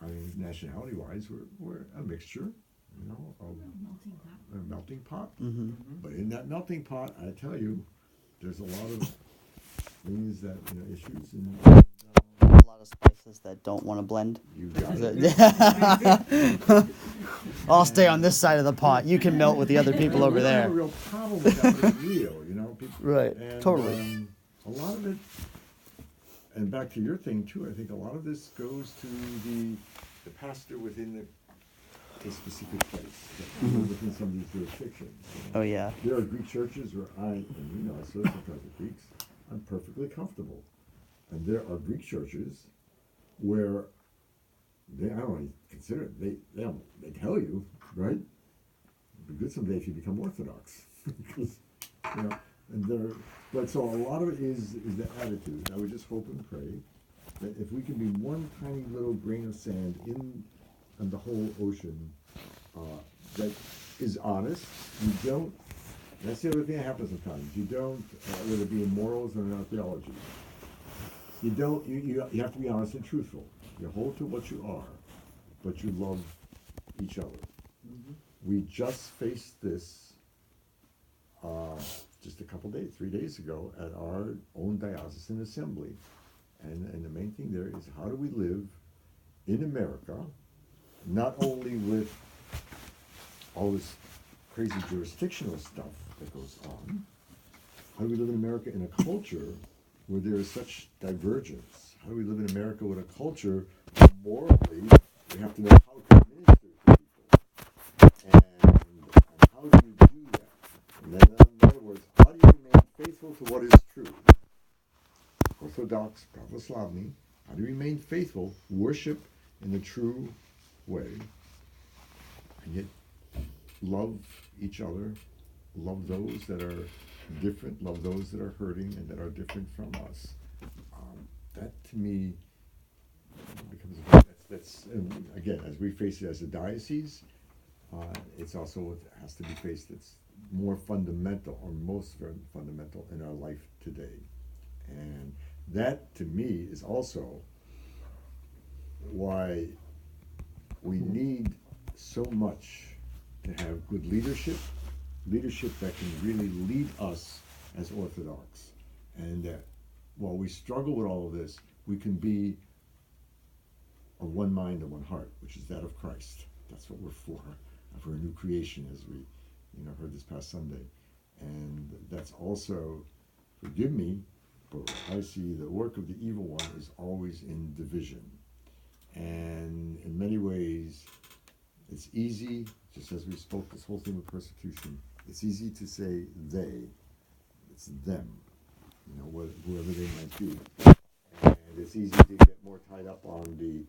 I mean, nationality-wise, we're a mixture, you know, of Melting pot. a melting pot. Mm-hmm. But in that melting pot, I tell you, there's a lot of things that, you know, issues, and A lot of spices that don't want to blend. you got it. I'll stay on this side of the pot. You can melt with the other people over We don't have there. a real problem with that, but it's real, you know. People, Right, and, totally. A lot of it, and back to your thing too, I think a lot of this goes to the pastor within a specific place, within some of these jurisdictions. You know. Oh yeah. There are Greek churches where and you know, I serve sometimes with Greeks, I'm perfectly comfortable. And there are Greek churches where I don't really consider it, they tell you, right? It'd be good someday if you become Orthodox. Because, you know, but so a lot of it is the attitude. I would just hope and pray that if we can be one tiny little grain of sand in the whole ocean that is honest, that's the other thing that happens sometimes. You don't, whether it be in morals or in our theology, you have to be honest and truthful. You hold to what you are, but you love each other. Mm-hmm. We just faced this just a couple days, 3 days ago, at our own diocesan assembly. And the main thing there is, how do we live in America, not only with all this crazy jurisdictional stuff that goes on, how do we live in America in a culture where there is such divergence? How do we live in America with a culture where morally we have to know how to minister to people? And how do we do that? And then, in other words, how do you remain faithful to what is true? Orthodox, pravoslavny, how do you remain faithful, worship in the true way, and yet love each other, love those that are different, love those that are hurting and that are different from us. That to me becomes that's again, as we face it as a diocese, it's also what has to be faced. It's more fundamental, or most fundamental in our life today, and that to me is also why we need so much to have good leadership that can really lead us as Orthodox, and that while we struggle with all of this, we can be of one mind and one heart, which is that of Christ. That's what we're for a new creation, as we heard this past Sunday. And that's also, forgive me, but I see the work of the evil one is always in division. And in many ways, it's easy, just as we spoke this whole thing with persecution, it's easy to say they, it's them, you know, whoever they might be. And it's easy to get more tied up on the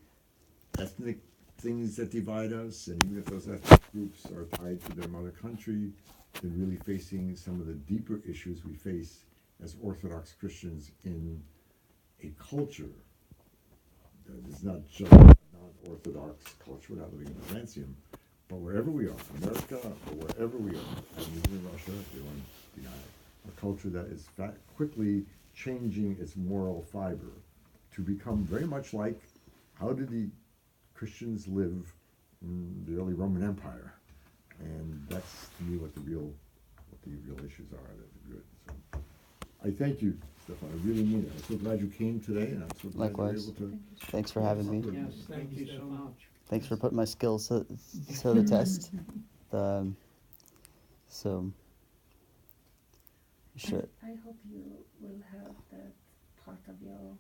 ethnic things that divide us, and even if those ethnic groups are tied to their mother country, than really facing some of the deeper issues we face as Orthodox Christians in a culture that is not just a non-Orthodox culture. We're not living in Byzantium, but wherever we are, America or wherever we are, and even in Russia, if they want to deny it, a culture that is quickly changing its moral fiber to become very much like how did the Christians live in the early Roman Empire, and that's to me what the real issues are that are good. So I thank you, Stefan. I really mean it. I'm so glad you came today, and I'm so glad Likewise. you were able to. Thanks for having me. Yes, thank you so much. Thanks for putting my skills to the test. So, sure. I hope you will have that part of your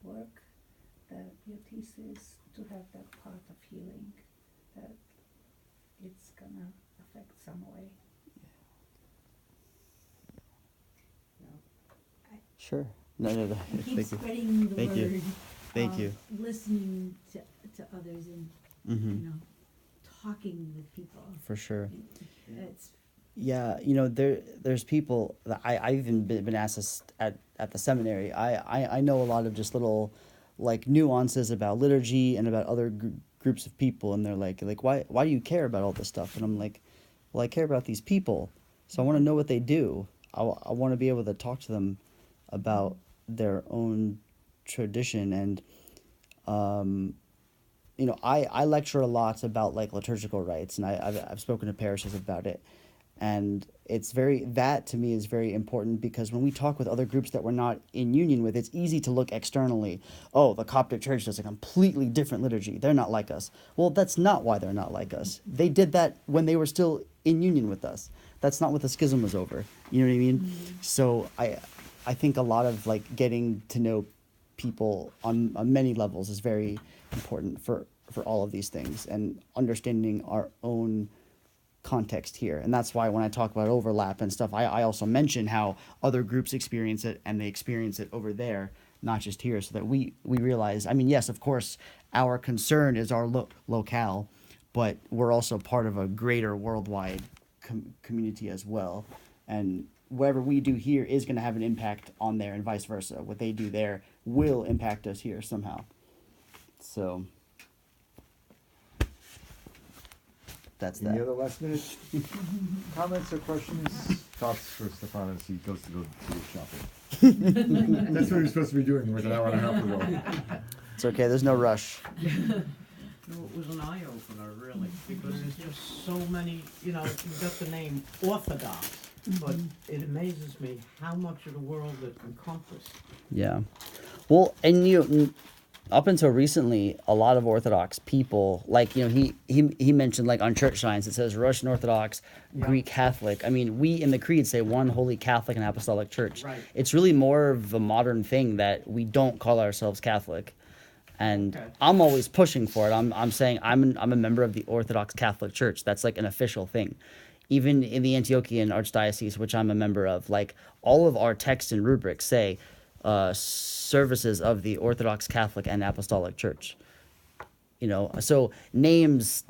work, that your thesis, to have that part of healing, that it's gonna affect some way. Sure. No. Keep Thank you. spreading the Thank word. you. Thank you. Listening to others and Mm-hmm. talking with people. For sure. It's Yeah, there's people that I've even been asked this at the seminary. I know a lot of just little like nuances about liturgy and about other groups of people, and they're like why do you care about all this stuff? And I'm like, well, I care about these people, so I want to know what they do. I want to be able to talk to them about their own tradition, and I lecture a lot about like liturgical rites, and I've spoken to parishes about it. And that to me is very important, because when we talk with other groups that we're not in union with, it's easy to look externally. Oh, the Coptic Church does a completely different liturgy. They're not like us. Well, that's not why they're not like us. They did that when they were still in union with us. That's not what the schism was over. You know what I mean? Mm-hmm. So I think a lot of like getting to know people on many levels is very important for all of these things, and understanding our own context here. And that's why when I talk about overlap and stuff, I also mention how other groups experience it, and they experience it over there, not just here, so that we realize, I mean, yes, of course, our concern is our locale, but we're also part of a greater worldwide community as well. And whatever we do here is going to have an impact on there, and vice versa. What they do there will impact us here somehow. So that's that. Any other last minute comments or questions? Thoughts for Stefan as he goes to go shopping. That's what he was supposed to be doing like an hour and a half ago. It's okay. There's no rush. No, it was an eye-opener, really, because there's just so many, you've got the name Orthodox, but it amazes me how much of the world it encompasses. Yeah. Well, and up until recently, a lot of Orthodox people, like, he mentioned, like, on church signs, it says Russian Orthodox, Greek Catholic. I mean, we in the Creed say one holy Catholic and Apostolic Church. Right. It's really more of a modern thing that we don't call ourselves Catholic. And Okay. I'm always pushing for it. I'm saying I'm a member of the Orthodox Catholic Church. That's like an official thing. Even in the Antiochian Archdiocese, which I'm a member of, like, all of our texts and rubrics say services of the Orthodox Catholic and Apostolic Church. So names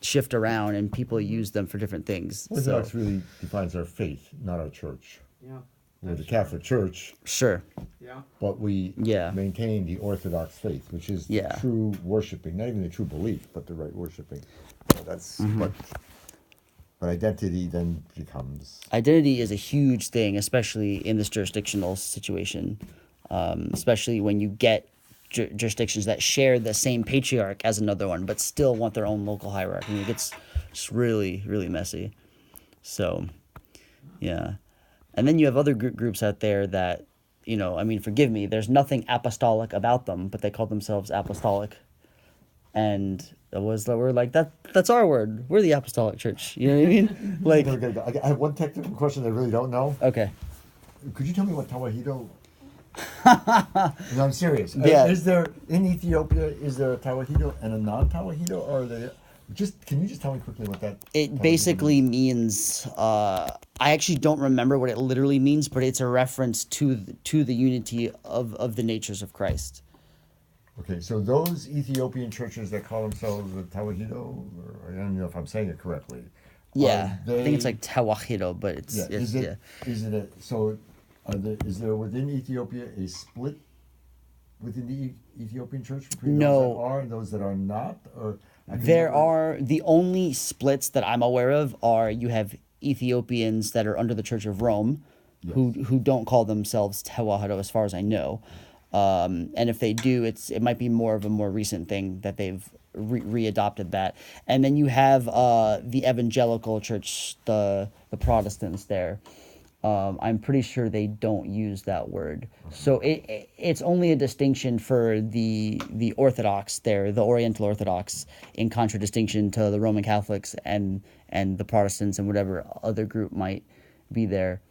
shift around and people use them for different things. Orthodox really defines our faith, not our church. Yeah. We're the Catholic Church, Sure. Yeah. but we Yeah. maintain the Orthodox faith, which is the true worshiping, not even the true belief, but the right worshiping. That's what. But identity then becomes. Identity is a huge thing, especially in this jurisdictional situation, especially when you get jurisdictions that share the same patriarch as another one, but still want their own local hierarchy. I mean, it gets just really, really messy. So, yeah. And then you have other groups out there that, forgive me, there's nothing apostolic about them, but they call themselves apostolic. And we're like, that's our word. We're the Apostolic Church. You know what I mean? Like, I have one technical question I really don't know. Okay. Could you tell me what Tawahedo? No, I'm serious. Yeah. Is there in Ethiopia? Is there a Tawahedo and a non-Tawahedo, or are they Just can you just tell me quickly what that? It basically means I actually don't remember what it literally means, but it's a reference to the unity of the natures of Christ. Okay, so those Ethiopian churches that call themselves the Tawahido, or I don't know if I'm saying it correctly. Yeah, I think it's they- like Tawahido, but it's Yeah, is it? yeah. Is it a, so? Is there within Ethiopia a split within the Ethiopian church between No. those that are and those that are not, or I can There never- are the only splits that I'm aware of are you have Ethiopians that are under the Church of Rome, who don't call themselves Tewahedo as far as I know, and if they do, it might be more of a more recent thing that they've readopted that, and then you have the evangelical church, the Protestants there. I'm pretty sure they don't use that word. So it's only a distinction for the Orthodox there, the Oriental Orthodox, in contradistinction to the Roman Catholics and the Protestants and whatever other group might be there.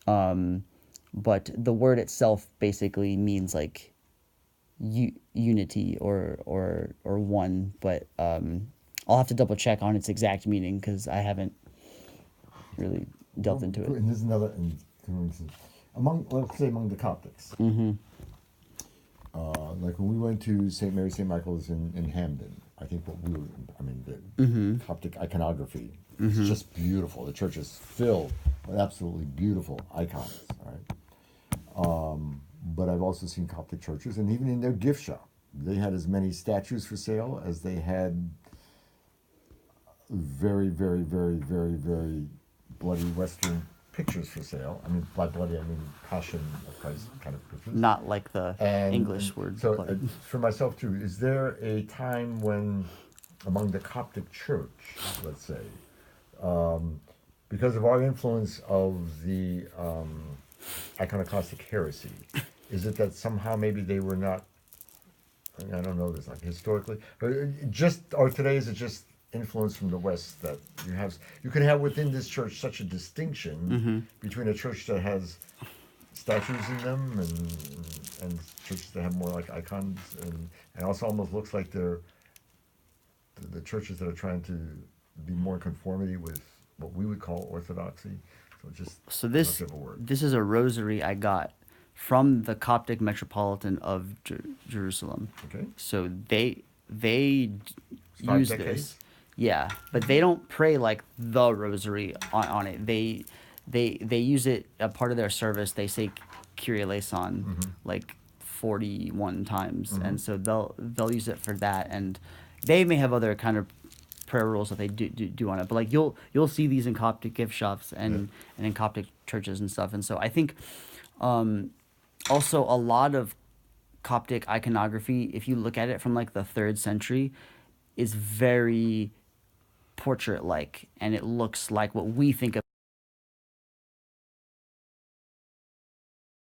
But the word itself basically means like unity or one. But I'll have to double check on its exact meaning because I haven't really delved into it. And there's another, and among, let's say, among the Coptics. Mm-hmm. Like when we went to St. Mary, St. Michael's in Hamden, I think the Mm-hmm. Coptic iconography is just beautiful. The church is filled with absolutely beautiful icons, right? But I've also seen Coptic churches, and even in their gift shop, they had as many statues for sale as they had very, very, very, very, very bloody Western pictures for sale. I mean, by bloody, I mean Passion of Christ kind of pictures. Not like the And English word. So, blood. for myself too, is there a time when, among the Coptic Church, let's say, because of our influence of the iconoclastic heresy, is it that somehow maybe they were not? I don't know this, like historically, or today is it just influence from the West that you can have within this church such a distinction between a church that has statues in them and churches that have more like icons and also almost looks like they're the churches that are trying to be more in conformity with what we would call orthodoxy. So this is a rosary I got from the Coptic Metropolitan of Jerusalem. Okay. So they use decades? this. Yeah, but they don't pray like the rosary on it. They use it a part of their service. They say Kyrie eleison like 41 times, and so they'll use it for that. And they may have other kind of prayer rules that they do on it. But like you'll see these in Coptic gift shops and in Coptic churches and stuff. And so I think also a lot of Coptic iconography, if you look at it from like the 3rd century, is very portrait-like, and it looks like what we think